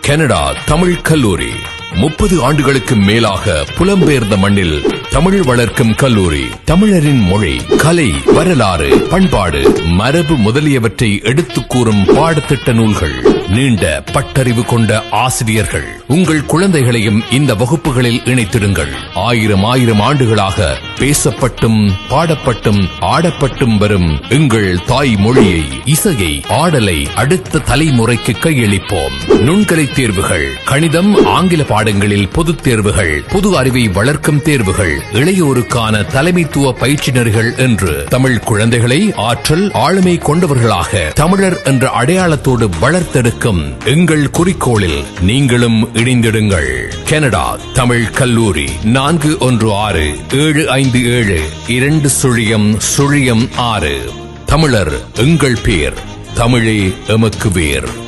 Canada Tamil கல்லூரி 30 ஆண்டுகளுக்கு மேலாக புலம்பெயர்ந்த மண்ணில் தமிழ் வளர்க்கும் கல்லூரி. தமிழரின் மொழி, கலை, வரலாறு, பண்பாடு, மரபு முதலியவற்றை எடுத்துக் கூறும் பாடத்திட்ட நூல்கள், நீண்ட பட்டறிவு கொண்ட ஆசிரியர்கள். உங்கள் குழந்தைகளையும் இந்த வகுப்புகளில் இணைத்திடுங்கள். ஆயிரம் ஆண்டுகளாக பேசப்பட்டும் பாடப்பட்டும் ஆடப்பட்டும் வரும் எங்கள் தாய் மொழியை, இசையை, ஆடலை அடுத்த தலைமுறைக்கு கையளிப்போம். நுண்கலை தேர்வுகள், கணிதம், ஆங்கில பாடங்களில் பொதுத் தேர்வுகள், பொது அறிவை வளர்க்கும் தேர்வுகள், இளையோருக்கான தலைமைத்துவ பயிற்சினர்கள் என்று தமிழ் குழந்தைகளை ஆற்றல் ஆளுமை கொண்டவர்களாக தமிழர் என்ற அடையாளத்தோடு வளர்த்தெடுக்கும் எங்கள் குறிக்கோளில் நீங்களும் இணைந்திடுங்கள். கனடா தமிழ் கல்லூரி 4167572006. தமிழர் எங்கள் பேர், தமிழே எமக்கு வேர்.